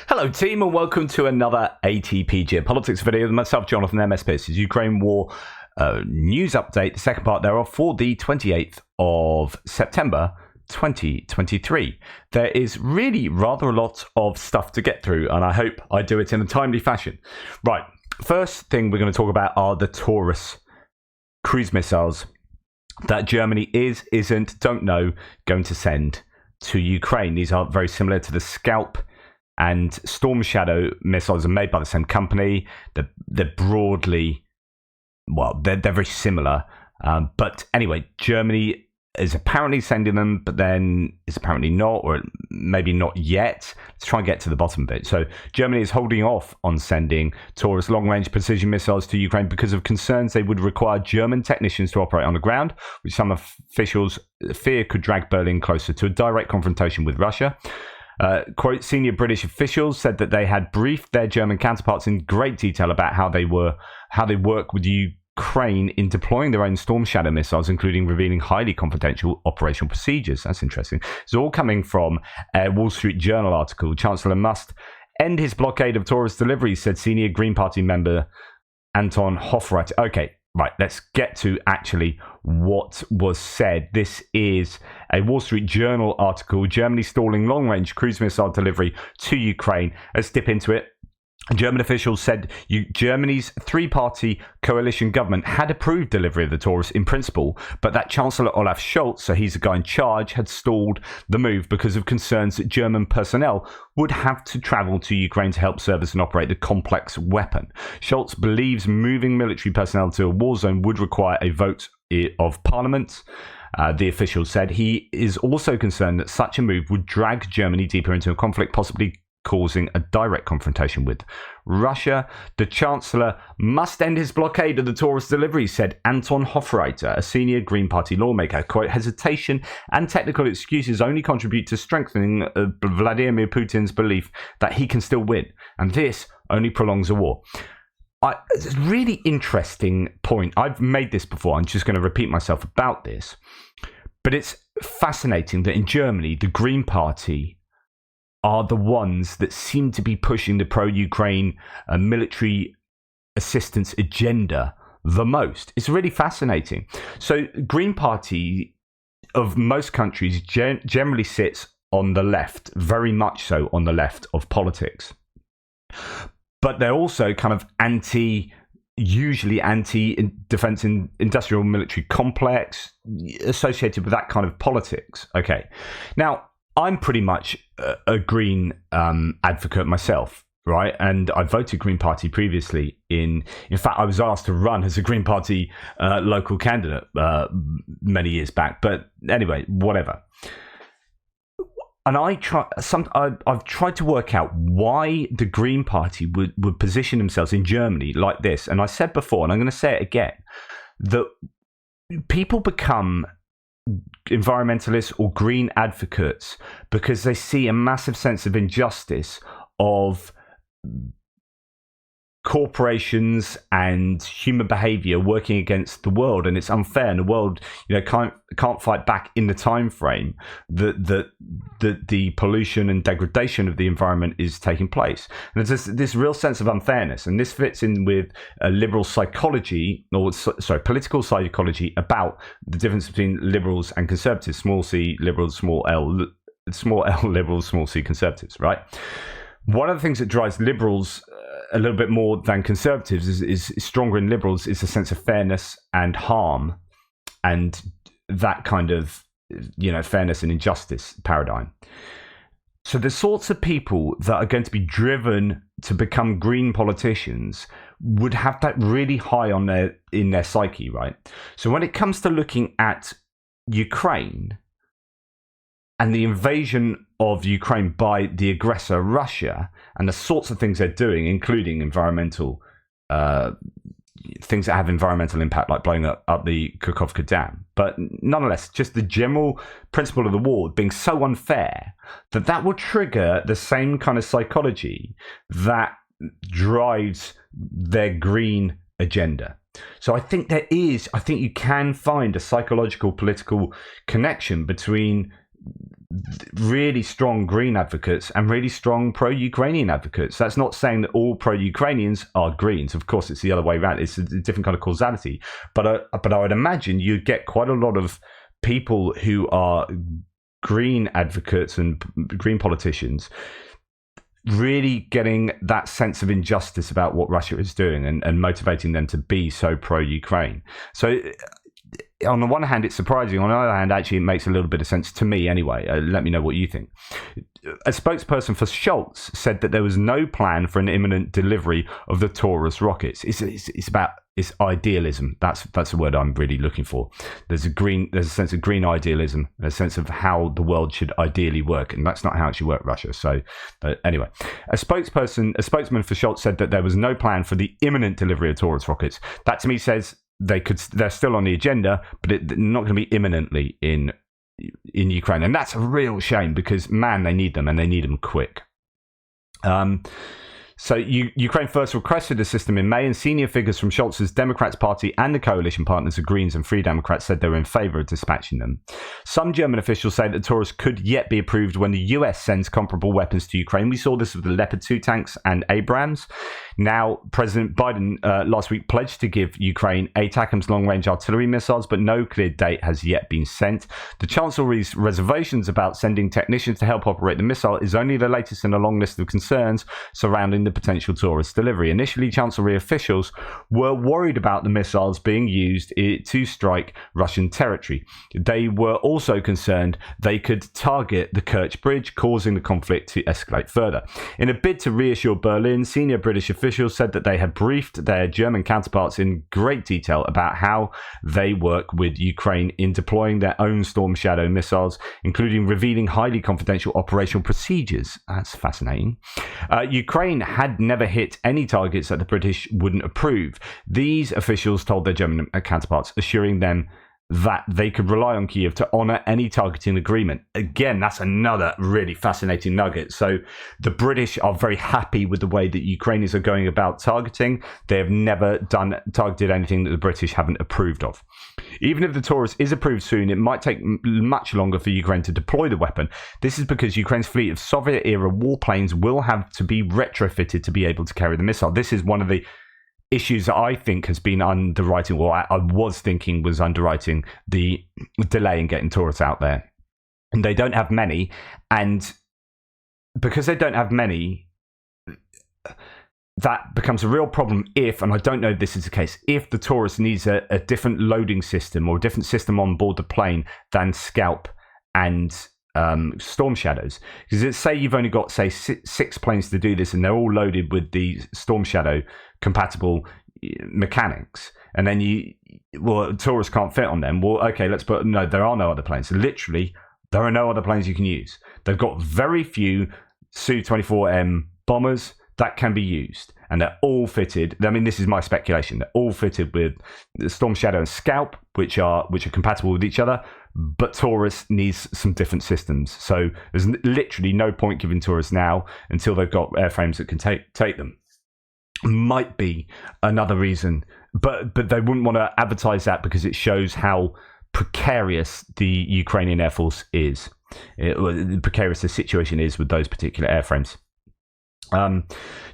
Hello team and welcome to another ATP Geopolitics video with myself, Jonathan MS Pierce's Ukraine War news update, the second part thereof for the 28th of September 2023. There is really rather a lot of stuff to get through and I hope I do it in a timely fashion. Right, first thing we're going to talk about are the Taurus cruise missiles that Germany don't know, going to send to Ukraine. These are very similar to the Scalp and Storm Shadow missiles, are made by the same company. They're broadly, well, they're very similar. But anyway, Germany is apparently sending them, but then is apparently not, or maybe not yet. Let's try and get to the bottom of it. So Germany is holding off on sending Taurus long-range precision missiles to Ukraine because of concerns they would require German technicians to operate on the ground, which some officials fear could drag Berlin closer to a direct confrontation with Russia. Quote, senior British officials said that they had briefed their German counterparts in great detail about how they work with Ukraine in deploying their own Storm Shadow missiles, including revealing highly confidential operational procedures. That's interesting. It's all coming from a Wall Street Journal article. Chancellor must end his blockade of Taurus deliveries, said senior Green Party member Anton Hofreiter. Okay. Right, let's get to actually what was said. This is a Wall Street Journal article. Germany stalling long-range cruise missile delivery to Ukraine. Let's dip into it. German officials said Germany's three-party coalition government had approved delivery of the Taurus in principle, but that Chancellor Olaf Scholz, so he's the guy in charge, had stalled the move because of concerns that German personnel would have to travel to Ukraine to help service and operate the complex weapon. Scholz believes moving military personnel to a war zone would require a vote of parliament. The official said he is also concerned that such a move would drag Germany deeper into a conflict, possibly causing a direct confrontation with Russia. The Chancellor must end his blockade of the Taurus delivery, said Anton Hofreiter, a senior Green Party lawmaker. Quote, hesitation and technical excuses only contribute to strengthening Vladimir Putin's belief that he can still win, and this only prolongs a war. It's a really interesting point. I've made this before. I'm just going to repeat myself about this. But it's fascinating that in Germany, the Green Party are the ones that seem to be pushing the pro-Ukraine military assistance agenda the most. It's really fascinating. So Green Party of most countries generally sits on the left, very much so on the left of politics. But they're also kind of usually anti-defense industrial military complex, associated with that kind of politics. Okay. Now, I'm pretty much a Green advocate myself, right? And I voted Green Party previously. In fact, I was asked to run as a Green Party local candidate many years back. But anyway, whatever. And I've tried to work out why the Green Party would position themselves in Germany like this. And I said before, and I'm going to say it again, that people become environmentalists or green advocates because they see a massive sense of injustice of corporations and human behavior working against the world, and it's unfair, and the world can't fight back in the time frame that the pollution and degradation of the environment is taking place. And there's this real sense of unfairness, and this fits in with liberal psychology, or sorry, political psychology, about the difference between liberals and conservatives. Small c liberals, small l liberals, small c conservatives, right? One of the things that drives liberals a little bit more than conservatives is stronger in liberals is a sense of fairness and harm, and that kind of fairness and injustice paradigm. So the sorts of people that are going to be driven to become green politicians would have that really high in their psyche, right? So when it comes to looking at Ukraine and the invasion of Ukraine by the aggressor Russia, and the sorts of things they're doing, including environmental things that have environmental impact, like blowing up the Kakhovka Dam. But nonetheless, just the general principle of the war being so unfair that will trigger the same kind of psychology that drives their green agenda. So I think you can find a psychological political connection between really strong green advocates and really strong pro-Ukrainian advocates. That's not saying that all pro-Ukrainians are Greens. Of course, it's the other way around. It's a different kind of causality. But I would imagine you'd get quite a lot of people who are Green advocates and Green politicians really getting that sense of injustice about what Russia is doing and motivating them to be so pro-Ukraine. So on the one hand, it's surprising. On the other hand, actually, it makes a little bit of sense to me anyway. Let me know what you think. A spokesperson for Scholz said that there was no plan for an imminent delivery of the Taurus rockets. It's idealism. That's the word I'm really looking for. There's a sense of green idealism, a sense of how the world should ideally work, and that's not how it should work, Russia. So, but anyway, a spokesman for Scholz said that there was no plan for the imminent delivery of Taurus rockets. That to me says they're still on the agenda, but they're not going to be imminently in Ukraine, and that's a real shame because man, they need them and they need them quick. So Ukraine first requested the system in May, and senior figures from Scholz's Democrats Party and the coalition partners of Greens and Free Democrats said they were in favour of dispatching them. Some German officials say that Taurus could yet be approved when the US sends comparable weapons to Ukraine. We saw this with the Leopard 2 tanks and Abrams. Now, President Biden last week pledged to give Ukraine ATACMS long-range artillery missiles, but no clear date has yet been sent. The Chancellery's reservations about sending technicians to help operate the missile is only the latest in a long list of concerns surrounding the potential Taurus delivery. Initially, Chancellery officials were worried about the missiles being used to strike Russian territory. They were also concerned they could target the Kerch Bridge, causing the conflict to escalate further. In a bid to reassure Berlin, senior British officials said that they had briefed their German counterparts in great detail about how they work with Ukraine in deploying their own Storm Shadow missiles, including revealing highly confidential operational procedures. That's fascinating. Ukraine had never hit any targets that the British wouldn't approve. These officials told their German counterparts, assuring them that they could rely on Kyiv to honour any targeting agreement. Again, that's another really fascinating nugget. So the British are very happy with the way that Ukrainians are going about targeting. They have never targeted anything that the British haven't approved of. Even if the Taurus is approved soon, it might take much longer for Ukraine to deploy the weapon. This is because Ukraine's fleet of Soviet-era warplanes will have to be retrofitted to be able to carry the missile. This is one of the issues that I think has been underwriting, or I was thinking was underwriting the delay in getting Taurus out there. And they don't have many. And because they don't have many, that becomes a real problem if, and I don't know if this is the case, if the Taurus needs a different loading system or a different system on board the plane than Scalp and Storm Shadows. Because say you've only got, say, six planes to do this and they're all loaded with the Storm Shadow compatible mechanics, and then Taurus can't fit on them. Well, okay, there are no other planes. So literally, there are no other planes you can use. They've got very few Su-24M bombers that can be used, and they're all fitted. I mean, this is my speculation. They're all fitted with the Storm Shadow and Scalp, which are compatible with each other. But Taurus needs some different systems. So there's literally no point giving Taurus now until they've got airframes that can take them. Might be another reason, but they wouldn't want to advertise that because it shows how precarious the Ukrainian Air Force is. Precarious the situation is with those particular airframes.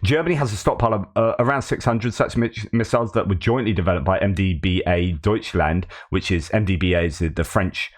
Germany has a stockpile of around 600 such missiles that were jointly developed by MDBA Deutschland, which is MDBA is the French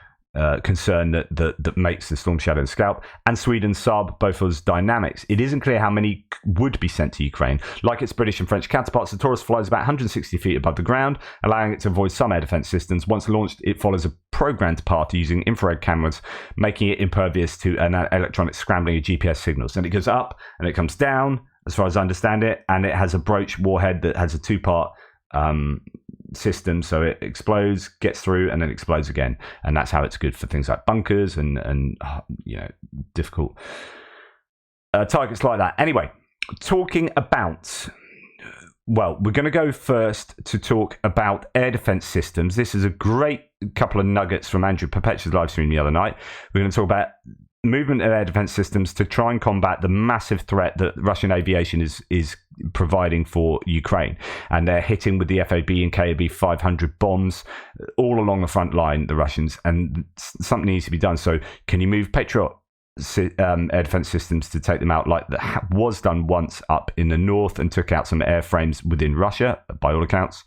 concern that makes the Storm Shadow and Scalp, and Sweden Saab, both as Dynamics. It isn't clear how many would be sent to Ukraine. Like its British and French counterparts, the Taurus flies about 160 feet above the ground, allowing it to avoid some air defense systems. Once launched, it follows a programmed path using infrared cameras, making it impervious to an electronic scrambling of GPS signals. And it goes up and it comes down, as far as I understand it, and it has a broach warhead that has a two-part system, so it explodes, gets through, and then explodes again, and that's how it's good for things like bunkers and difficult targets like that. Anyway, talking about, well, we're going to go first to talk about air defense systems. This is a great couple of nuggets from Andrew Perpetua's live stream the other night. We're going to talk about movement of air defense systems to try and combat the massive threat that Russian aviation is providing for Ukraine. And they're hitting with the FAB and KAB 500 bombs all along the front line, the Russians, and something needs to be done. So can you move Patriot air defense systems to take them out, like that was done once up in the north and took out some airframes within Russia, by all accounts?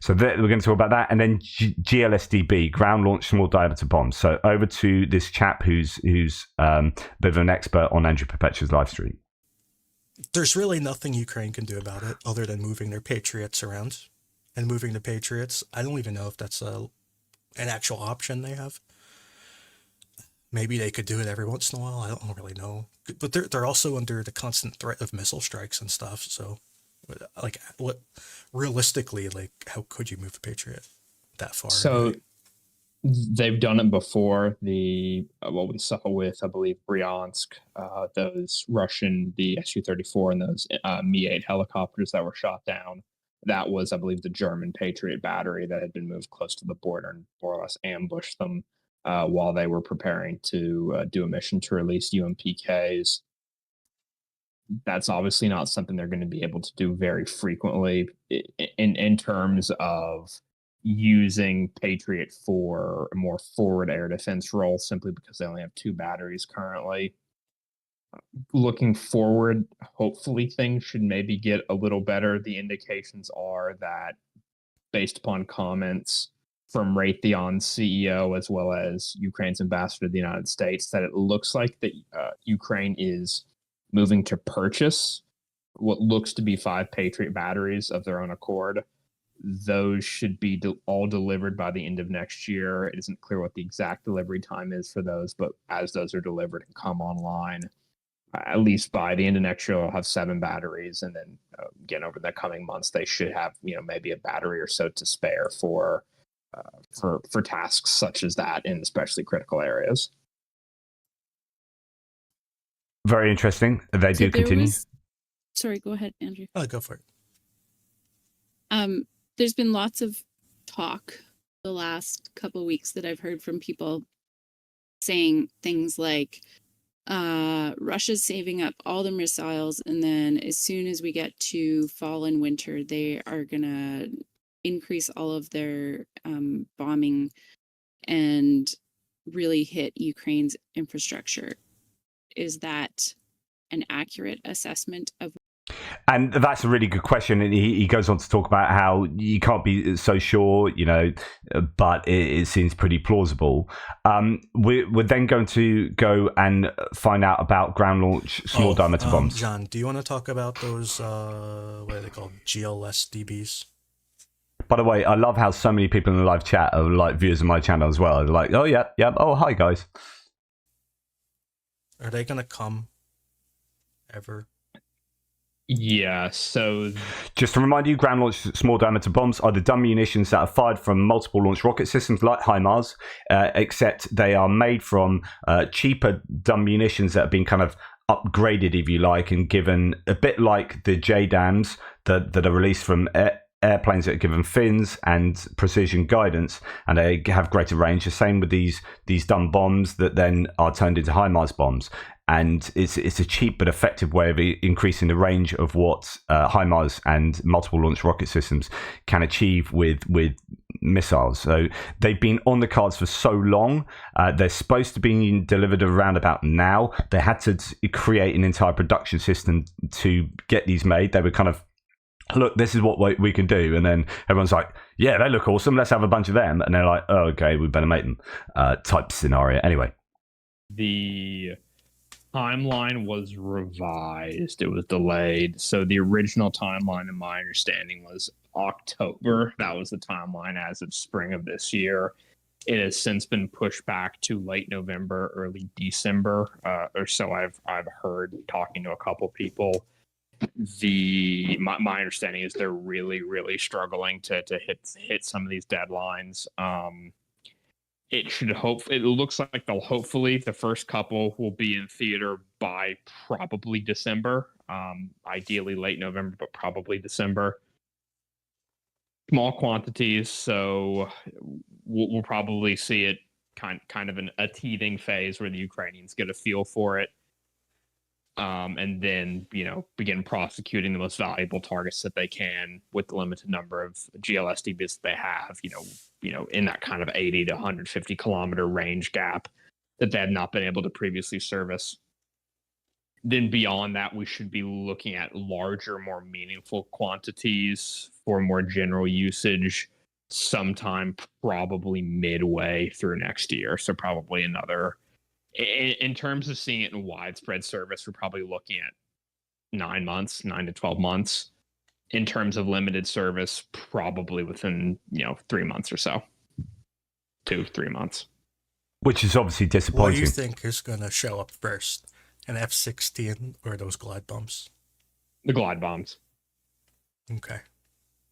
So we're going to talk about that, and then GLSDB, ground launched small diameter bombs. So over to this chap who's a bit of an expert on Andrew Perpetua's live stream. There's really nothing Ukraine can do about it other than moving their Patriots around. And moving the Patriots, I don't even know if that's an actual option they have. Maybe they could do it every once in a while. I don't really know. But they're also under the constant threat of missile strikes and stuff. So, like, what realistically, like, how could you move the Patriot that far? So they've done it before. What we saw with, I believe, Bryansk, those Russian, the Su-34 and those Mi-8 helicopters that were shot down. That was, I believe, the German Patriot battery that had been moved close to the border and more or less ambushed them while they were preparing to do a mission to release UMPKs. That's obviously not something they're going to be able to do very frequently in terms of using Patriot for a more forward air defense role, simply because they only have 2 batteries currently. Looking forward, hopefully things should maybe get a little better. The indications are that, based upon comments from Raytheon's CEO as well as Ukraine's ambassador to the United States, that it looks like that Ukraine is moving to purchase what looks to be 5 Patriot batteries of their own accord. Those should be all delivered by the end of next year. It isn't clear what the exact delivery time is for those, but as those are delivered and come online, at least by the end of next year, they'll have 7 batteries. And then again, over the coming months, they should have, maybe a battery or so to spare for tasks such as that in especially critical areas. Very interesting. They do continue. Sorry, go ahead, Andrew. Oh, go for it. There's been lots of talk the last couple of weeks that I've heard from people saying things like, Russia's saving up all the missiles, and then as soon as we get to fall and winter, they are going to increase all of their bombing and really hit Ukraine's infrastructure. Is that an accurate assessment of? And that's a really good question. And he goes on to talk about how you can't be so sure, but it seems pretty plausible. We're then going to go and find out about ground launch small diameter bombs. John, do you want to talk about those, what are they called, GLSDBs? By the way, I love how so many people in the live chat are like viewers of my channel as well. They're like, oh, yeah. Oh, hi, guys. Are they going to come ever? Yeah, so just to remind you, ground launched small diameter bombs are the dumb munitions that are fired from multiple launch rocket systems like HIMARS, except they are made from cheaper dumb munitions that have been kind of upgraded, if you like, and given a bit like the JDAMs that are released from airplanes that are given fins and precision guidance, and they have greater range. The same with these dumb bombs that then are turned into HIMARS bombs. And it's a cheap but effective way of increasing the range of what HIMARS and multiple launch rocket systems can achieve with missiles. So they've been on the cards for so long. They're supposed to be delivered around about now. They had to create an entire production system to get these made. They were kind of, look, this is what we can do. And then everyone's like, yeah, they look awesome. Let's have a bunch of them. And they're like, oh, okay, we better make them type scenario. Anyway. The timeline was revised. It was delayed. So the original timeline, in my understanding, was October. That was the timeline as of spring of this year. It has since been pushed back to late November, early December, or so I've heard, talking to a couple people. My understanding is they're really, really struggling to hit some of these deadlines. It looks like they'll hopefully, the first couple will be in theater by probably December, ideally late November, but probably December. Small quantities, so we'll probably see it kind of in a teething phase where the Ukrainians get a feel for it. and then begin prosecuting the most valuable targets that they can with the limited number of GLSDBs that they have. In that kind of 80 to 150 kilometer range gap that they have not been able to previously service. Then beyond that, we should be looking at larger, more meaningful quantities for more general usage sometime probably midway through next year. So probably another, in terms of seeing it in widespread service, we're probably looking at 9 to 12 months. In terms of limited service, probably within 3 months or so. 2-3 months. Which is obviously disappointing. What do you think is going to show up first? An F-16 or those glide bombs? The glide bombs. Okay.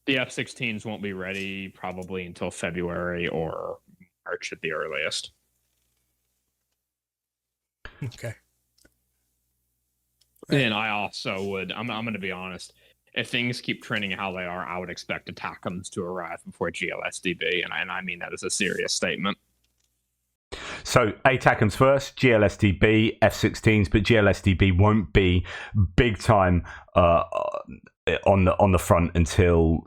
The F-16s won't be ready probably until February or March at the earliest. Okay. And I also would, I'm going to be honest, if things keep trending how they are, I would expect ATACMS to arrive before GLSDB, and I mean that as a serious statement. So ATACMS first, GLSDB, F-16s, but GLSDB won't be big time on the front until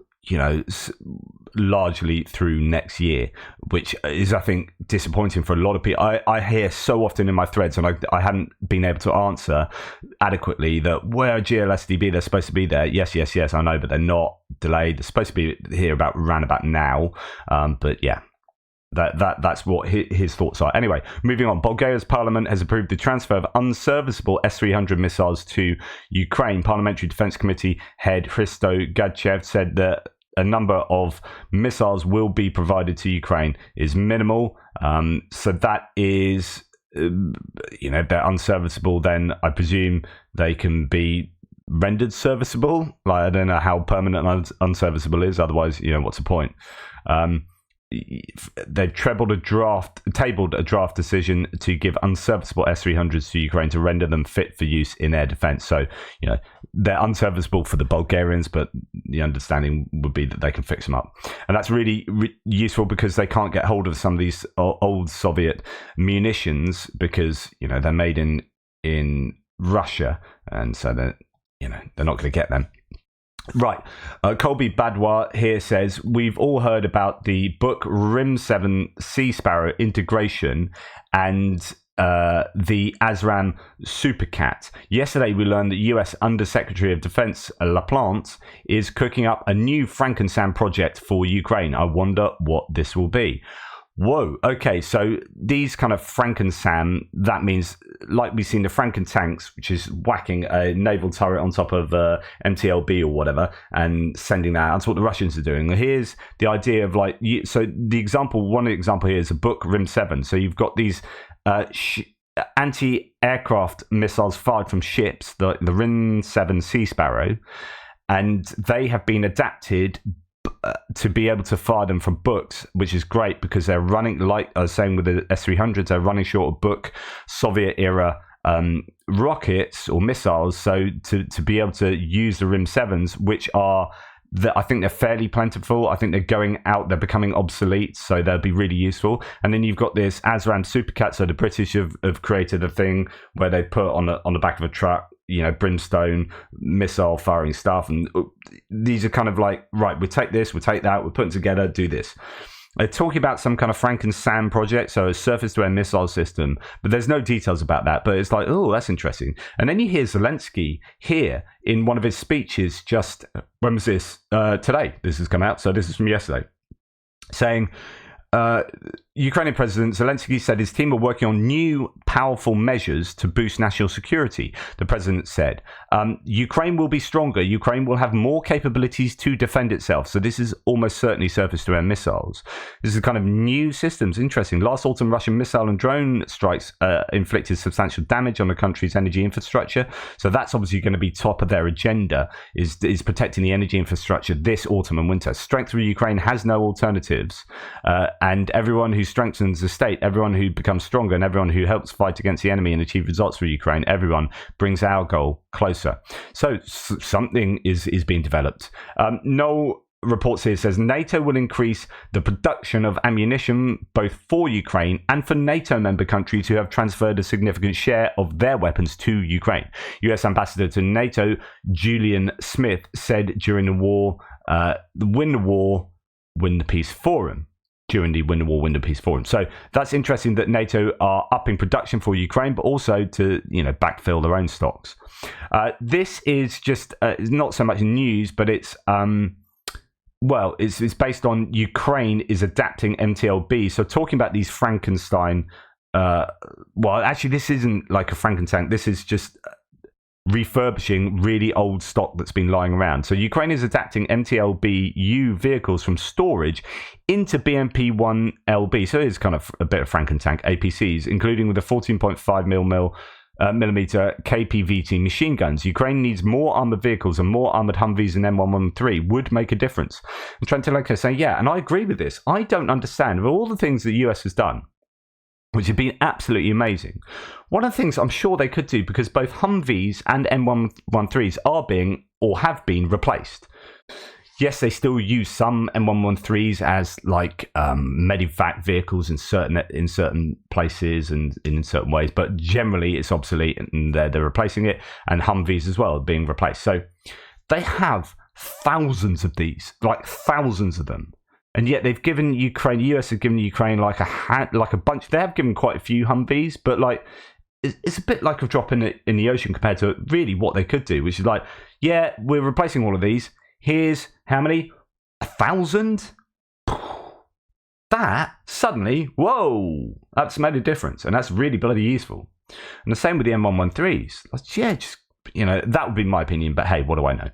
largely through next year, which is, I think, disappointing for a lot of people. I hear so often in my threads, and I hadn't been able to answer adequately, that where GLSDB, they're supposed to be there. Yes, I know, but they're not. Delayed. They're supposed to be here around about now. But yeah. That's what his thoughts are. Anyway, moving on. Bulgaria's parliament has approved the transfer of unserviceable S-300 missiles to Ukraine. Parliamentary Defense Committee head Hristo Gadchev said that a number of missiles will be provided to Ukraine is minimal. So that is, if they're unserviceable, then I presume they can be rendered serviceable. Like, I don't know how permanent unserviceable is. Otherwise, what's the point? They've tabled a draft decision to give unserviceable S-300s to Ukraine to render them fit for use in air defense. So, they're unserviceable for the Bulgarians, but the understanding would be that they can fix them up. And that's really useful because they can't get hold of some of these old Soviet munitions because, they're made in Russia. And so they're not going to get them. Right. Colby Badwa here says, we've all heard about the book RIM 7 Sea Sparrow integration and the ASRAM Supercat. Yesterday, we learned that US Undersecretary of Defense LaPlante is cooking up a new Frankenstein project for Ukraine. I wonder what this will be. Whoa. Okay, so these kind of Frankenstein, that means like we've seen the Frankentanks, which is whacking a naval turret on top of MTLB or whatever and sending that out. That's what the Russians are doing. Here's the idea of one example here is a book RIM 7. So you've got these anti-aircraft missiles fired from ships, the RIM 7 Sea Sparrow, and they have been adapted to be able to fire them from books, which is great because they're running, like I was saying with the S-300s, they're running short of book Soviet era rockets or missiles. So to be able to use the RIM 7s, which are, I think they're fairly plentiful. I think they're going out, they're becoming obsolete, so they'll be really useful. And then you've got this ASRAM Supercat. So the British have created a thing where they put on the back of a truck, brimstone missile firing stuff, and these are kind of like, right, we take this, we take that, we're putting together, do this. They're talking about some kind of Frankenstein project, so a surface-to-air missile system, but there's no details about that. But it's like, oh, that's interesting. And then you hear Zelensky here in one of his speeches just, when was this? Today, this has come out, so this is from yesterday, saying, Ukrainian President Zelensky said his team are working on new, powerful measures to boost national security. The president said, Ukraine will be stronger. Ukraine will have more capabilities to defend itself. So this is almost certainly surface-to-air missiles. This is kind of new systems. Interesting. Last autumn, Russian missile and drone strikes inflicted substantial damage on the country's energy infrastructure. So that's obviously going to be top of their agenda, is protecting the energy infrastructure this autumn and winter. Strength of Ukraine has no alternatives. And everyone who strengthens the state, everyone who becomes stronger, and everyone who helps fight against the enemy and achieve results for Ukraine, everyone brings our goal closer. So something is being developed. No reports here says NATO will increase the production of ammunition both for Ukraine and for NATO member countries who have transferred a significant share of their weapons to Ukraine. US Ambassador to NATO Julian Smith said during the war, Win the War, Win the Peace Forum. During the Win the War, Win the Peace Forum. So that's interesting that NATO are upping production for Ukraine, but also to backfill their own stocks. This is just not so much news, but it's it's based on Ukraine is adapting MTLB. So talking about these Frankenstein. Actually, this isn't like a Frankenstein. This is just refurbishing really old stock that's been lying around. So Ukraine is adapting MTLB-U vehicles from storage into BMP-1LB. So it is kind of a bit of Frankentank APCs, including with the 14.5 millimeter KPVT machine guns. Ukraine needs more armored vehicles, and more armored Humvees and M113 would make a difference. And Trentelenko saying, yeah, and I agree with this. I don't understand, of all the things the US has done, which have been absolutely amazing, one of the things I'm sure they could do, because both Humvees and M113s are being or have been replaced. Yes, they still use some M113s as like medevac vehicles in certain places and in certain ways, but generally it's obsolete and they're replacing it, and Humvees as well are being replaced. So they have thousands of these, like thousands of them. And yet they've given Ukraine, the US have given Ukraine like a bunch. They have given quite a few Humvees, but like it's a bit like a drop in the ocean compared to really what they could do, which is like, yeah, we're replacing all of these. Here's how many? 1,000? That suddenly, whoa, that's made a difference, and that's really bloody useful. And the same with the M113s. Yeah, just that would be my opinion. But hey, what do I know?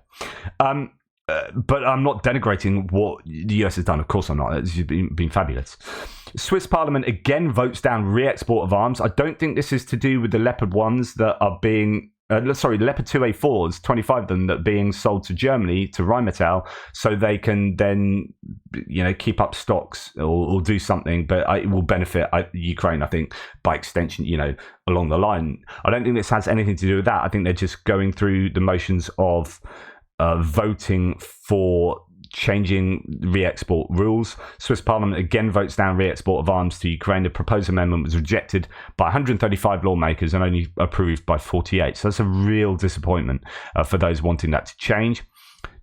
But I'm not denigrating what the US has done. Of course I'm not. It's been fabulous. Swiss Parliament again votes down re-export of arms. I don't think this is to do with the Leopard 1s that are being... Leopard 2A4s, 25 of them that are being sold to Germany, to Rheinmetall, so they can then, keep up stocks or do something, but it will benefit Ukraine, I think, by extension, along the line. I don't think this has anything to do with that. I think they're just going through the motions of voting for changing re-export rules. Swiss Parliament again votes down re-export of arms to Ukraine. The proposed amendment was rejected by 135 lawmakers and only approved by 48. So that's a real disappointment for those wanting that to change.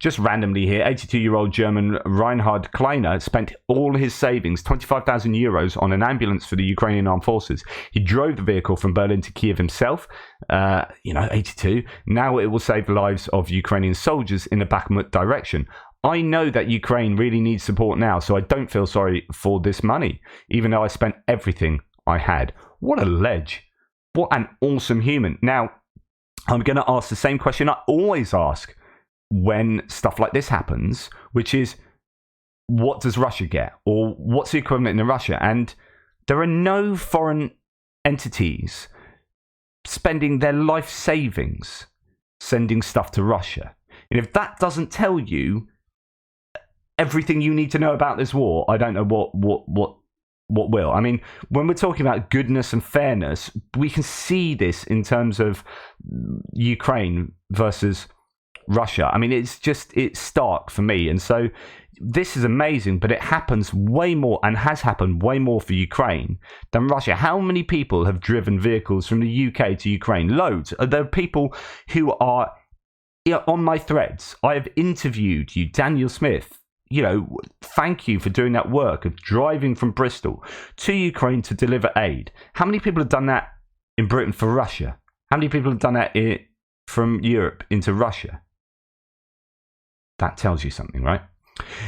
Just randomly here, 82-year-old German Reinhard Kleiner spent all his savings, 25,000 euros, on an ambulance for the Ukrainian armed forces. He drove the vehicle from Berlin to Kiev himself. 82. Now it will save the lives of Ukrainian soldiers in the Bakhmut direction. I know that Ukraine really needs support now, so I don't feel sorry for this money, even though I spent everything I had. What a ledge. What an awesome human. Now, I'm going to ask the same question I always ask when stuff like this happens, which is, what does Russia get? Or what's the equivalent in Russia? And there are no foreign entities spending their life savings sending stuff to Russia. And if that doesn't tell you everything you need to know about this war, I don't know what will. I mean, when we're talking about goodness and fairness, we can see this in terms of Ukraine versus Russia. I mean, it's stark for me. And so this is amazing, but it happens way more and has happened way more for Ukraine than Russia. How many people have driven vehicles from the UK to Ukraine? Loads. There are people who are on my threads. I have interviewed you, Daniel Smith. Thank you for doing that work of driving from Bristol to Ukraine to deliver aid. How many people have done that in Britain for Russia? How many people have done that from Europe into Russia? That tells you something, right?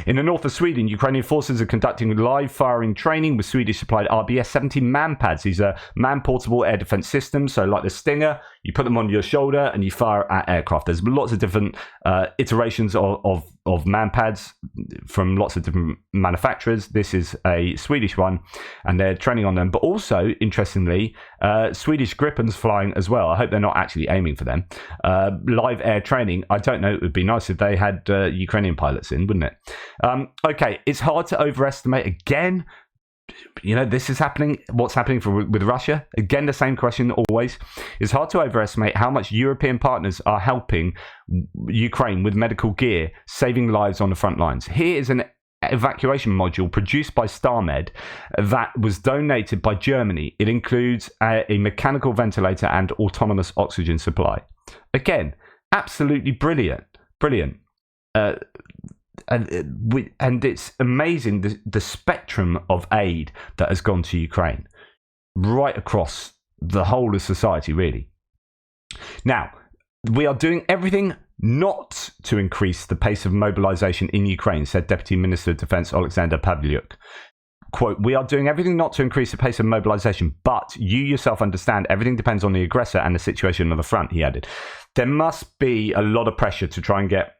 In the north of Sweden, Ukrainian forces are conducting live firing training with Swedish-supplied RBS-70 MAN-pads. These are man-portable air defense systems. So like the Stinger, you put them on your shoulder and you fire at aircraft. There's lots of different iterations of man-pads from lots of different manufacturers. This is a Swedish one, and they're training on them. But also, interestingly, Swedish Gripens flying as well. I hope they're not actually aiming for them. Live air training. I don't know. It would be nice if they had Ukrainian pilots in, wouldn't it? Okay, it's hard to overestimate. Again, this is happening. What's happening with Russia? Again, the same question always. It's hard to overestimate how much European partners are helping Ukraine with medical gear, saving lives on the front lines. Here is an evacuation module produced by StarMed that was donated by Germany. It includes a mechanical ventilator and autonomous oxygen supply. Again, absolutely brilliant. And it's amazing the spectrum of aid that has gone to Ukraine right across the whole of society, really. Now, we are doing everything not to increase the pace of mobilization in Ukraine, said Deputy Minister of Defense Alexander Pavlyuk. Quote, we are doing everything not to increase the pace of mobilization, but you yourself understand everything depends on the aggressor and the situation on the front, he added. There must be a lot of pressure to try and get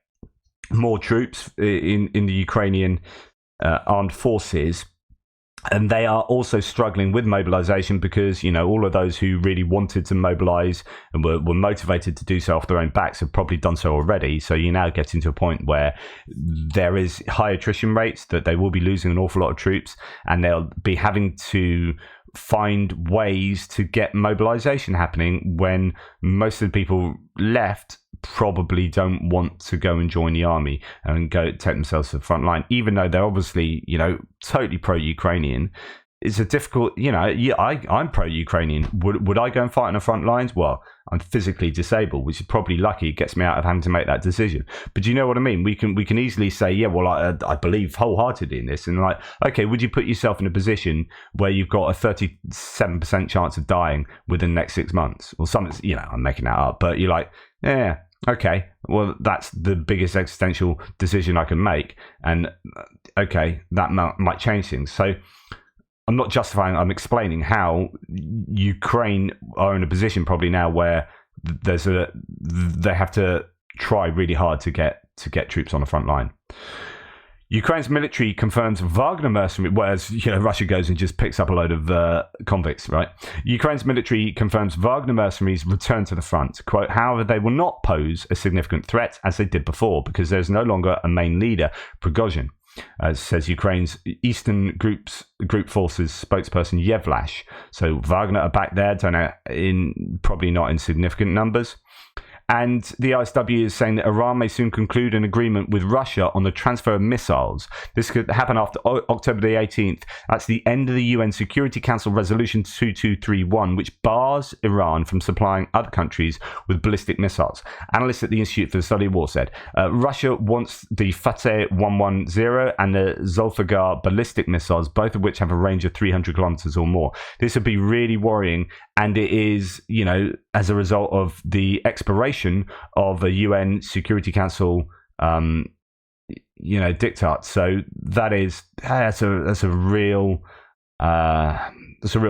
more troops in the Ukrainian armed forces. And they are also struggling with mobilization because, all of those who really wanted to mobilize and were motivated to do so off their own backs have probably done so already. So you're now getting to a point where there is high attrition rates, that they will be losing an awful lot of troops, and they'll be having to find ways to get mobilization happening when most of the people left probably don't want to go and join the army and go take themselves to the front line, even though they're obviously, totally pro-Ukrainian. It's a difficult, I'm pro-Ukrainian. Would I go and fight on the front lines? Well, I'm physically disabled, which is probably lucky. It gets me out of having to make that decision. But do you know what I mean? We can easily say, yeah, well, I believe wholeheartedly in this. And like, okay, would you put yourself in a position where you've got a 37% chance of dying within the next 6 months? Or something, I'm making that up. But you're like, yeah, okay, well, that's the biggest existential decision I can make. And okay, that might change things. So I'm not justifying, I'm explaining how Ukraine are in a position probably now where they have to try really hard to get troops on the front line. Ukraine's military confirms Wagner mercenaries, whereas Russia goes and just picks up a load of convicts, right? Ukraine's military confirms Wagner mercenaries return to the front. Quote, however, they will not pose a significant threat as they did before because there's no longer a main leader, Prigozhin. Says Ukraine's Eastern Group Forces spokesperson Yevlash. So Wagner are back there, probably not in significant numbers. And the ISW is saying that Iran may soon conclude an agreement with Russia on the transfer of missiles. This could happen after October the 18th. That's the end of the UN Security Council Resolution 2231, which bars Iran from supplying other countries with ballistic missiles. Analysts at the Institute for the Study of War said, Russia wants the Fateh 110 and the Zulfiqar ballistic missiles, both of which have a range of 300 kilometers or more. This would be really worrying, and it is, as a result of the expiration of a UN Security Council, diktat. So that's a real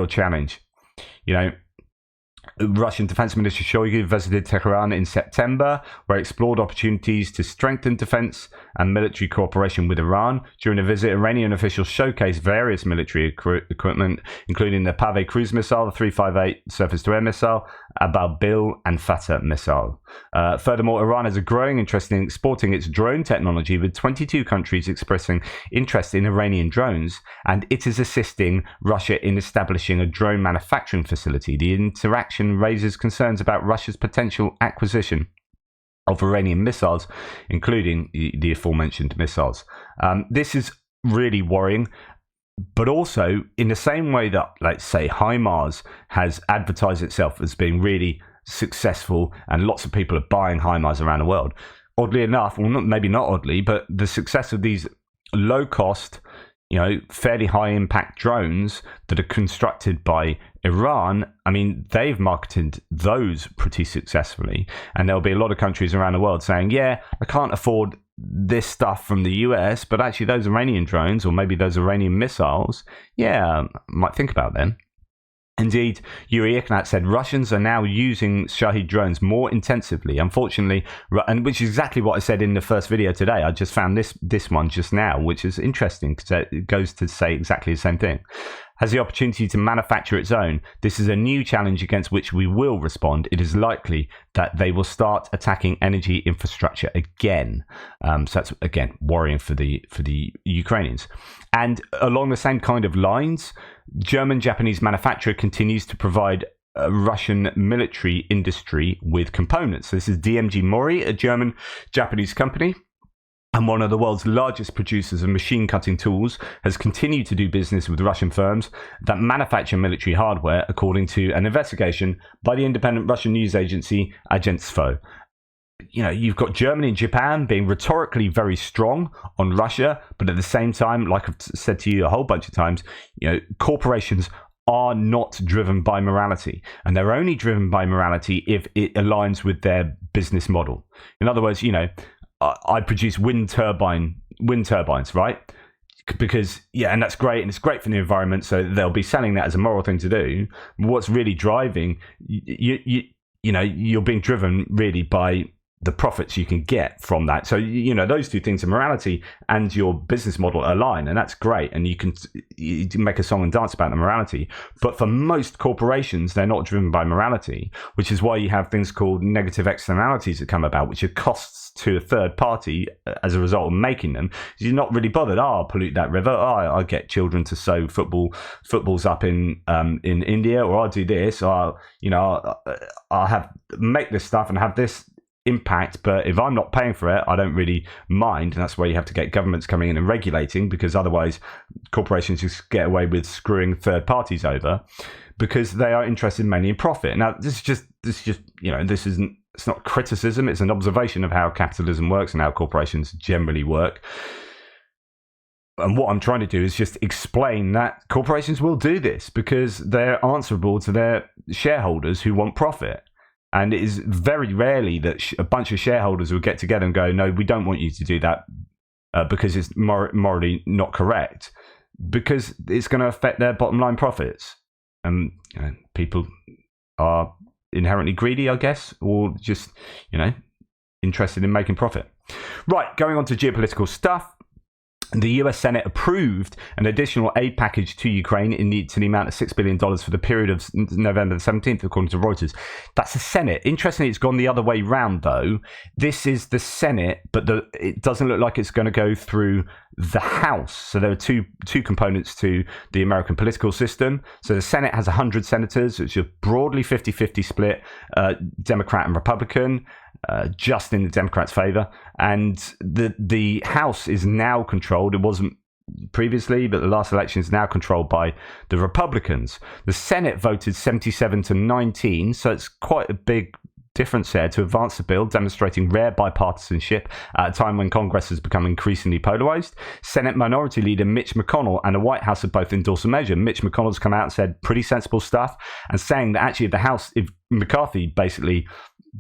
challenge. Russian Defense Minister Shoigu visited Tehran in September, where he explored opportunities to strengthen defense and military cooperation with Iran. During a visit, Iranian officials showcased various military equipment, including the Pave cruise missile, the 358 surface-to-air missile, Ababil and Fateh missile. Furthermore, Iran has a growing interest in exporting its drone technology, with 22 countries expressing interest in Iranian drones, and it is assisting Russia in establishing a drone manufacturing facility. The interaction raises concerns about Russia's potential acquisition of Iranian missiles, including the aforementioned missiles. This is really worrying, but also in the same way that, let's say, HIMARS has advertised itself as being really successful and lots of people are buying HIMARS around the world. Oddly enough, well, maybe not oddly, but the success of these low-cost, fairly high-impact drones that are constructed by Iran, I mean, they've marketed those pretty successfully. And there'll be a lot of countries around the world saying, yeah, I can't afford this stuff from the US, but actually those Iranian drones or maybe those Iranian missiles, yeah, I might think about them. Indeed, Yuri Ignat said Russians are now using Shahid drones more intensively. Unfortunately, and which is exactly what I said in the first video today. I just found this one just now, which is interesting because it goes to say exactly the same thing. has the opportunity to manufacture its own, this is a new challenge against which we will respond. It is likely that they will start attacking energy infrastructure again. So that's, again, worrying for the Ukrainians. And along the same kind of lines, German-Japanese manufacturer continues to provide Russian military industry with components. So this is DMG Mori, a German-Japanese company, and one of the world's largest producers of machine cutting tools, has continued to do business with Russian firms that manufacture military hardware, according to an investigation by the independent Russian news agency Agentstvo. You know, you've got Germany and Japan being rhetorically very strong on Russia, but at the same time, like I've said to you a whole bunch of times, you know, corporations are not driven by morality, and they're only driven by morality if it aligns with their business model. In other words, you know, I produce wind turbines, right? Because, yeah, and that's great, and it's great for the environment, so they'll be selling that as a moral thing to do. What's really driving, you know, you're being driven really by the profits you can get from that. So, you know, those two things, morality and your business model, align, and that's great. And you can make a song and dance about the morality. But for most corporations, they're not driven by morality, which is why you have things called negative externalities that come about, which are costs to a third party as a result of making them. You're not really bothered. I'll pollute that river. I'll get children to sew footballs up in India, or I'll do this. I'll make this stuff and have this impact, but if I'm not paying for it, I don't really mind. And that's where you have to get governments coming in and regulating, because otherwise corporations just get away with screwing third parties over, because they are interested mainly in profit. Now, this is just you know, it's not criticism, it's an observation of how capitalism works and how corporations generally work. And what I'm trying to do is just explain that corporations will do this because they're answerable to their shareholders who want profit. And it is very rarely that a bunch of shareholders will get together and go, no, we don't want you to do that because it's morally not correct, because it's going to affect their bottom line profits. And you know, people are inherently greedy, I guess, or just, you know, interested in making profit. Right, going on to geopolitical stuff. The US Senate approved an additional aid package to Ukraine to the amount of $6 billion for the period of November the 17th, according to Reuters. That's the Senate. Interestingly, it's gone the other way round, though. This is the Senate, but it doesn't look like it's going to go through the House. So there are two components to the American political system. So the Senate has 100 senators, which is broadly 50-50 split, Democrat and Republican. Just in the Democrats' favor, and the House is now controlled. It wasn't previously, but the last election is now controlled by the Republicans. The Senate voted 77-19, so it's quite a big difference there to advance the bill, demonstrating rare bipartisanship at a time when Congress has become increasingly polarized. Senate Minority Leader Mitch McConnell and the White House have both endorsed the measure. Mitch McConnell's come out and said pretty sensible stuff, and saying that actually if McCarthy basically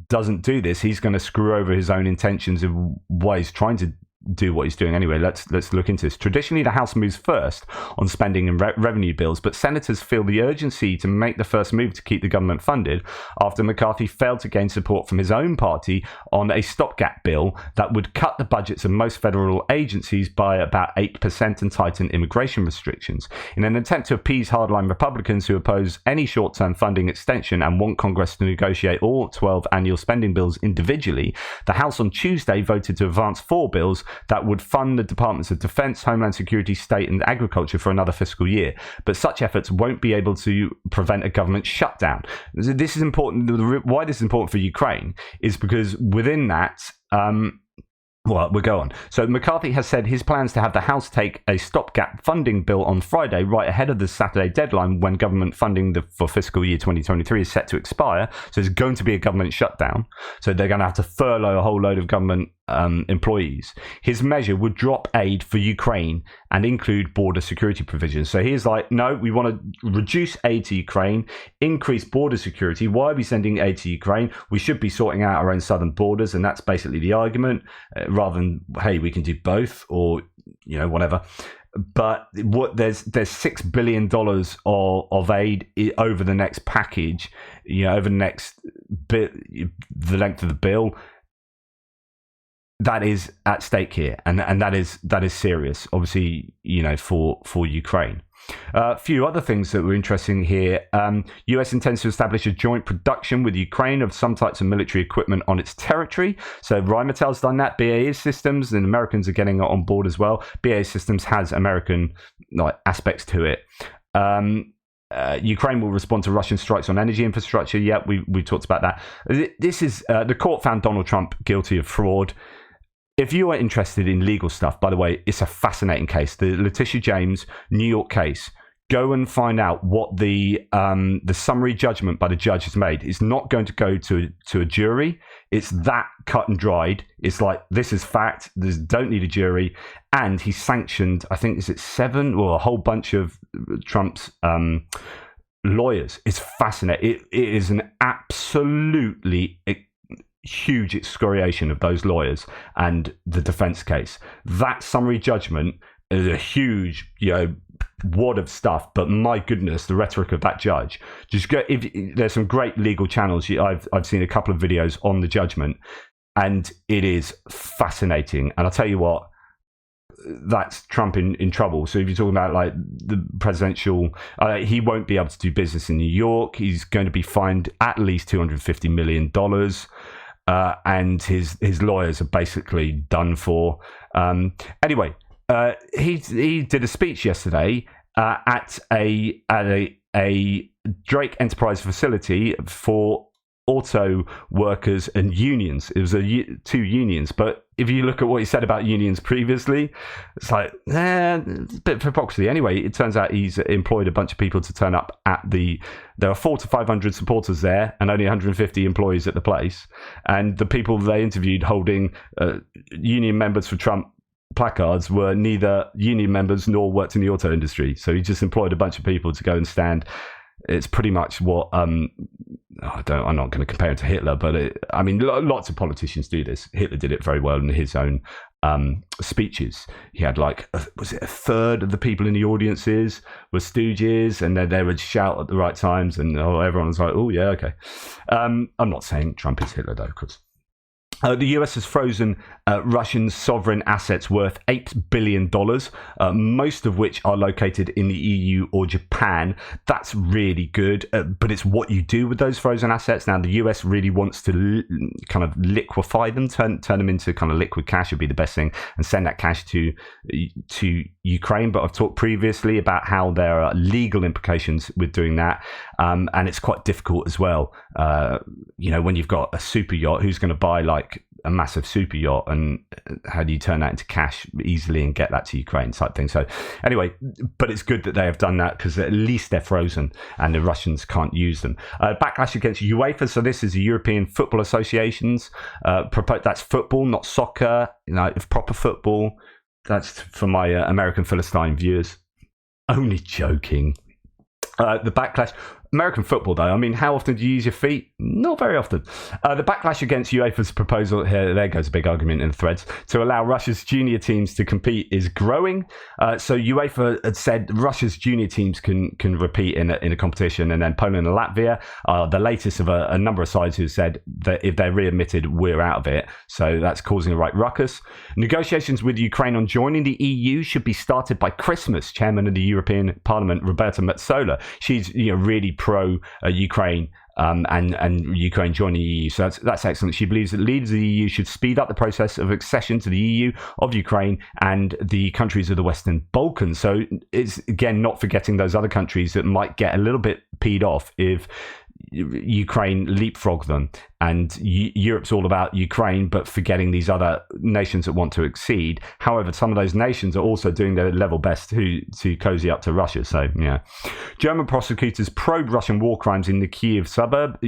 doesn't do this, he's going to screw over his own intentions of why he's trying to do what he's doing anyway. Let's look into this. Traditionally, the House moves first on spending and revenue bills, but senators feel the urgency to make the first move to keep the government funded after McCarthy failed to gain support from his own party on a stopgap bill that would cut the budgets of most federal agencies by about 8% and tighten immigration restrictions. In an attempt to appease hardline Republicans who oppose any short-term funding extension and want Congress to negotiate all 12 annual spending bills individually, the House on Tuesday voted to advance 4 bills that would fund the Departments of Defense, Homeland Security, State and Agriculture for another fiscal year. But such efforts won't be able to prevent a government shutdown. This is important. Why this is important for Ukraine is because within that, well, we'll go on. So McCarthy has said his plans to have the House take a stopgap funding bill on Friday, right ahead of the Saturday deadline when government funding for fiscal year 2023 is set to expire. So there's going to be a government shutdown. So they're going to have to furlough a whole load of government employees. His measure would drop aid for Ukraine and include border security provisions. So he's like, no, we want to reduce aid to Ukraine, increase border security. Why are we sending aid to Ukraine? We should be sorting out our own southern borders. And that's basically the argument, rather than, hey, we can do both, or, you know, whatever. But there's $6 billion of aid over the next package, you know, over the next bit, the length of the bill. That is at stake here, and that is serious, obviously, you know, for Ukraine. A few other things that were interesting here. US intends to establish a joint production with Ukraine of some types of military equipment on its territory. So Rheinmetall's done that. BAE Systems and Americans are getting on board as well. BAE Systems has American aspects to it. Ukraine will respond to Russian strikes on energy infrastructure. Yeah, we talked about that. This is the court found Donald Trump guilty of fraud. If you are interested in legal stuff, by the way, it's a fascinating case. The Letitia James New York case. Go and find out what the summary judgment by the judge has made. It's not going to go to a jury. It's that cut and dried. It's like, this is fact. Don't need a jury. And he sanctioned, I think, is it 7 or a whole bunch of Trump's lawyers. It's fascinating. It is an absolutely huge excoriation of those lawyers and the defense case. That summary judgment is a huge, wad of stuff, but my goodness, the rhetoric of that judge. Just go. There's some great legal channels. I've seen a couple of videos on the judgment, and it is fascinating. And I'll tell you what, that's Trump in trouble. So if you're talking about like the presidential, he won't be able to do business in New York. He's going to be fined at least $250 million. And his lawyers are basically done for. Anyway, he did a speech yesterday at a Drake Enterprise facility for auto workers and unions. It was 2 unions, but if you look at what he said about unions previously, it's like a bit of hypocrisy. Anyway, it turns out he's employed a bunch of people to turn up at there are 400 to 500 supporters there and only 150 employees at the place, and the people they interviewed holding union members for Trump placards were neither union members nor worked in the auto industry. So he just employed a bunch of people to go and stand. It's pretty much what I'm not going to compare it to Hitler, but lots of politicians do this. Hitler did it very well in his own speeches. He had was it a third of the people in the audiences were stooges, and then they would shout at the right times, and everyone was like, oh yeah, okay. I'm not saying Trump is Hitler though, of course. The US has frozen Russian sovereign assets worth $8 billion, most of which are located in the EU or Japan. That's really good, but it's what you do with those frozen assets. Now, the US really wants to kind of liquefy them, turn them into kind of liquid cash would be the best thing, and send that cash to Ukraine. But I've talked previously about how there are legal implications with doing that, and it's quite difficult as well. When you've got a super yacht, who's going to buy a massive super yacht, and how do you turn that into cash easily and get that to Ukraine type thing? So anyway, but it's good that they have done that, because at least they're frozen and the Russians can't use them. Backlash against UEFA. So this is the European Football Association's that's football, not soccer, proper football. That's for my American Philistine viewers. Only joking. The backlash. American football, though, how often do you use your feet? Not very often. The backlash against UEFA's proposal, there goes a big argument in the threads, to allow Russia's junior teams to compete is growing. So UEFA had said Russia's junior teams can repeat in a competition, and then Poland and Latvia are the latest of a number of sides who said that if they're readmitted, we're out of it. So that's causing a right ruckus. Negotiations with Ukraine on joining the EU should be started by Christmas. Chairman of the European Parliament, Roberta Metsola, she's really pro Ukraine and Ukraine joining the EU. So that's excellent. She believes that leaders of the EU should speed up the process of accession to the EU of Ukraine and the countries of the Western Balkans. So it's, again, not forgetting those other countries that might get a little bit peed off if Ukraine leapfrog them. And Europe's all about Ukraine, but forgetting these other nations that want to accede. However, some of those nations are also doing their level best to cozy up to Russia. So, yeah. German prosecutors probe Russian war crimes in the Kyiv suburb.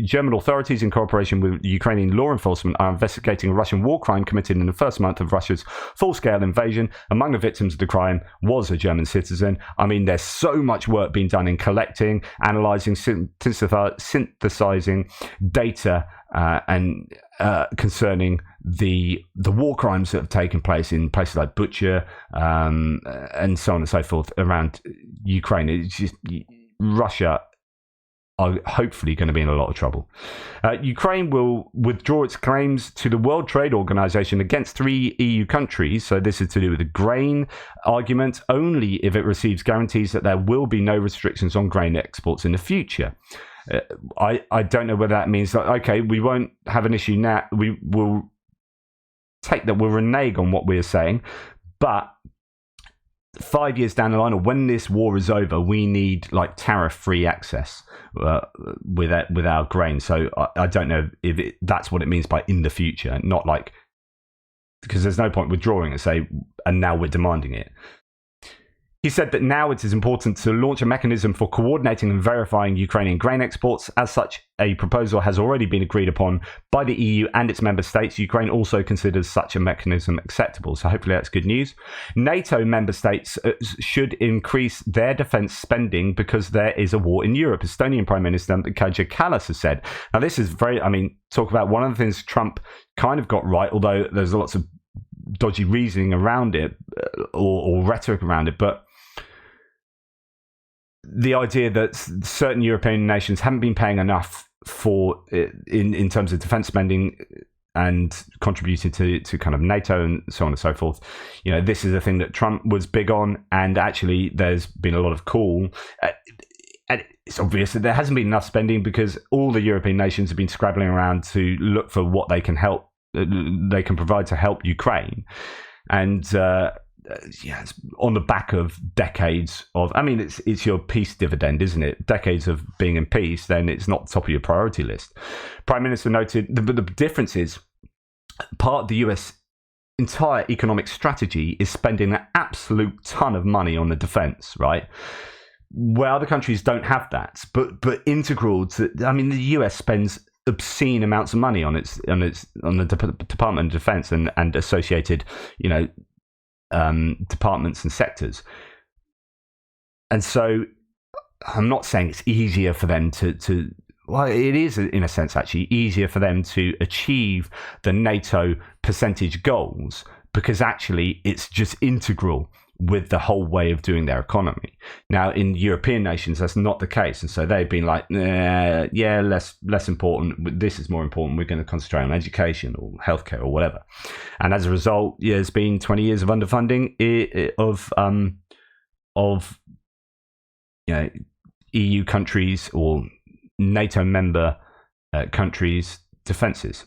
German authorities, in cooperation with Ukrainian law enforcement, are investigating a Russian war crime committed in the first month of Russia's full-scale invasion. Among the victims of the crime was a German citizen. There's so much work being done in collecting, analysing, synthesizing data and concerning the war crimes that have taken place in places like Bucha and so on and so forth around Ukraine. It's just Russia are hopefully going to be in a lot of trouble. Ukraine will withdraw its claims to the World Trade Organization against 3 EU countries. So this is to do with the grain argument, only if it receives guarantees that there will be no restrictions on grain exports in the future. I don't know whether that means that, okay, we won't have an issue now. We will we'll renege on what we're saying, but 5 years down the line, or when this war is over, we need like tariff-free access with our grain. So I don't know if that's what it means by in the future, not like, because there's no point withdrawing and now we're demanding it. He said that now it is important to launch a mechanism for coordinating and verifying Ukrainian grain exports. As such, a proposal has already been agreed upon by the EU and its member states. Ukraine also considers such a mechanism acceptable. So hopefully that's good news. NATO member states should increase their defense spending because there is a war in Europe. Estonian Prime Minister Kaja Kallas has said. Now this is talk about one of the things Trump kind of got right, although there's lots of dodgy reasoning around it or rhetoric around it. But the idea that certain European nations haven't been paying enough for in terms of defense spending and contributing to kind of NATO and so on and so forth. This is a thing that Trump was big on, and actually there's been a lot of call. And it's obvious that there hasn't been enough spending because all the European nations have been scrabbling around to look for what they can provide to help Ukraine. And it's on the back of decades of, it's your peace dividend, isn't it? Decades of being in peace, then it's not top of your priority list. Prime Minister noted the difference is part of the US entire economic strategy is spending an absolute ton of money on the defense, right? Where other countries don't have that, but integral to, the US spends obscene amounts of money on the Department of Defense and associated, departments and sectors. And so I'm not saying it's easier for them to well, it is in a sense actually easier for them to achieve the NATO percentage goals because actually it's just integral with the whole way of doing their economy. Now, in European nations, that's not the case. And so they've been like, less important. This is more important. We're going to concentrate on education or healthcare or whatever. And as a result, there's been 20 years of underfunding of EU countries or NATO member countries' defences.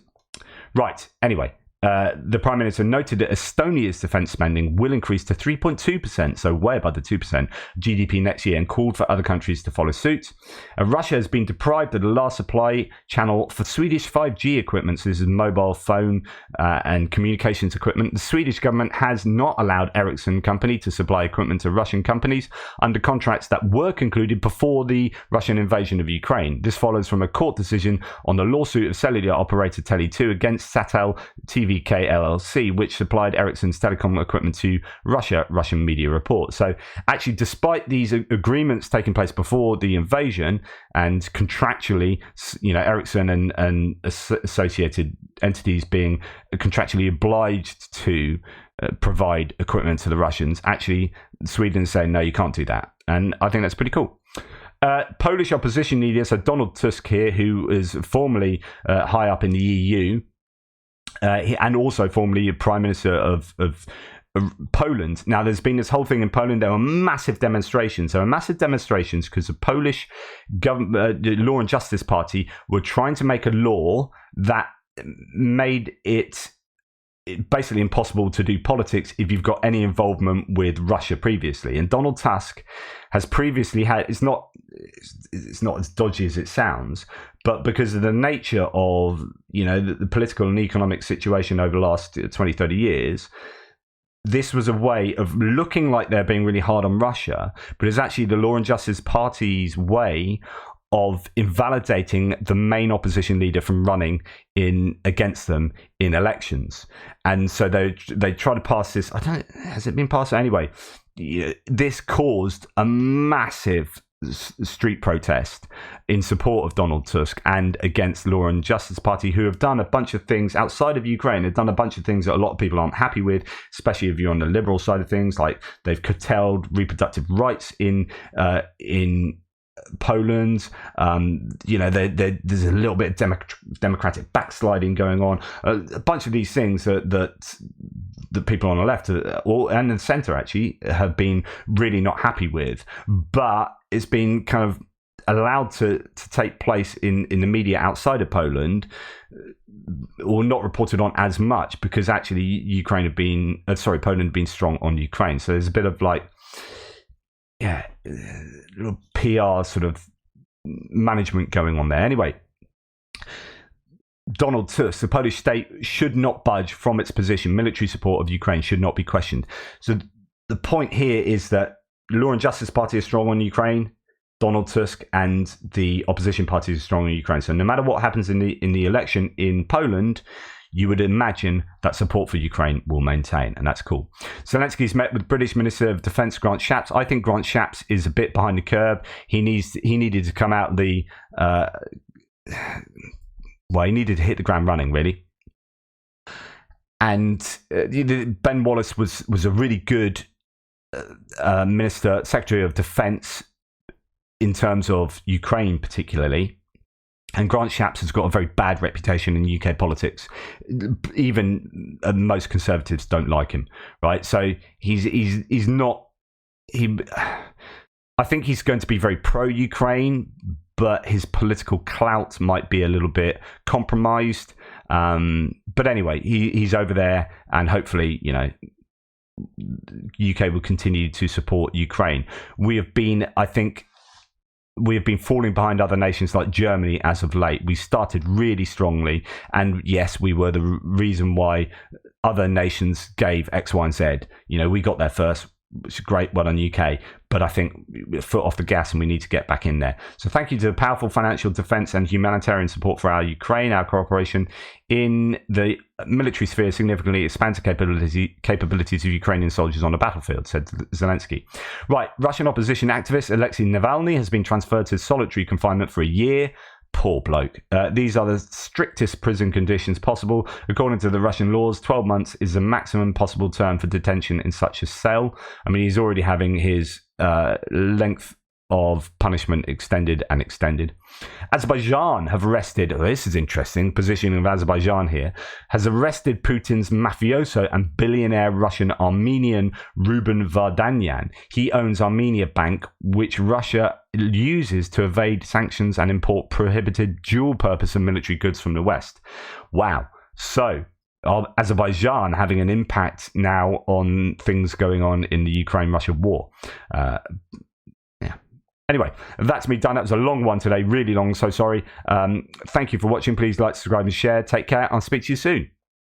Right. Anyway. The Prime Minister noted that Estonia's defence spending will increase to 3.2%, so way above the 2% GDP next year, and called for other countries to follow suit. Russia has been deprived of the last supply channel for Swedish 5G equipment, so this is mobile phone and communications equipment. The Swedish government has not allowed Ericsson company to supply equipment to Russian companies under contracts that were concluded before the Russian invasion of Ukraine. This follows from a court decision on the lawsuit of cellular operator Tele2 against Satel TVK LLC, which supplied Ericsson's telecom equipment to Russia, Russian media report. So actually, despite these agreements taking place before the invasion and contractually, Ericsson and associated entities being contractually obliged to provide equipment to the Russians, actually Sweden is saying, no, you can't do that. And I think that's pretty cool. Polish opposition leader, so Donald Tusk here, who is formerly high up in the EU, and also formerly Prime Minister of Poland. Now, there's been this whole thing in Poland. There were massive demonstrations. There were massive demonstrations because the Polish government, the Law and Justice Party, were trying to make a law that made it basically impossible to do politics if you've got any involvement with Russia previously. And Donald Tusk has previously had, it's not as dodgy as it sounds, but because of the nature of, the political and economic situation over the last 20, 30 years, this was a way of looking like they're being really hard on Russia, but it's actually the Law and Justice Party's way of invalidating the main opposition leader from running against them in elections. And so they try to pass this. Has it been passed anyway? This caused a massive street protest in support of Donald Tusk and against Law and Justice Party, who have done a bunch of things outside of Ukraine. They've done a bunch of things that a lot of people aren't happy with, especially if you're on the liberal side of things. Like they've curtailed reproductive rights in Poland. There's a little bit of democratic backsliding going on. A bunch of these things that the people on the left and the centre actually have been really not happy with, but it's been kind of allowed to take place in the media outside of Poland, or not reported on as much, because actually Poland had been strong on Ukraine. So there's a bit of little PR sort of management going on there. Anyway, Donald Tusk, the Polish state should not budge from its position. Military support of Ukraine should not be questioned. So the point here is that Law and Justice Party is strong on Ukraine. Donald Tusk and the opposition parties are strong in Ukraine. So no matter what happens in the election in Poland, you would imagine that support for Ukraine will maintain, and that's cool. Zelensky's met with British Minister of Defence Grant Shapps. I think Grant Shapps is a bit behind the curve. He needed to come out he needed to hit the ground running, really. And Ben Wallace was a really good Secretary of Defence in terms of Ukraine particularly, and Grant Shapps has got a very bad reputation in UK politics. Even most Conservatives don't like him, right? So he's not. I think he's going to be very pro-Ukraine, but his political clout might be a little bit compromised. But anyway, he's over there, and hopefully, UK will continue to support Ukraine. We have been falling behind other nations like Germany as of late. We started really strongly, and yes, we were the reason why other nations gave X, Y, and Z. We got there first, which is great, well done UK, but I think foot off the gas and we need to get back in there. So thank you to the powerful financial defence and humanitarian support for our Ukraine. Our cooperation in the military sphere significantly expands the capabilities of Ukrainian soldiers on the battlefield, said Zelensky. Right, Russian opposition activist Alexei Navalny has been transferred to solitary confinement for a year. Poor bloke. These are the strictest prison conditions possible. According to the Russian laws, 12 months is the maximum possible term for detention in such a cell. I mean, he's already having his length of punishment extended and extended. Azerbaijan have arrested, this is interesting, positioning of Azerbaijan here, has arrested Putin's mafioso and billionaire Russian Armenian Ruben Vardanyan. He owns Armenia Bank, which Russia uses to evade sanctions and import prohibited dual-purpose and military goods from the West. Wow. So, Azerbaijan having an impact now on things going on in the Ukraine-Russia war. Anyway, that's me done. That was a long one today, really long, so sorry. Thank you for watching. Please like, subscribe and share. Take care. I'll speak to you soon.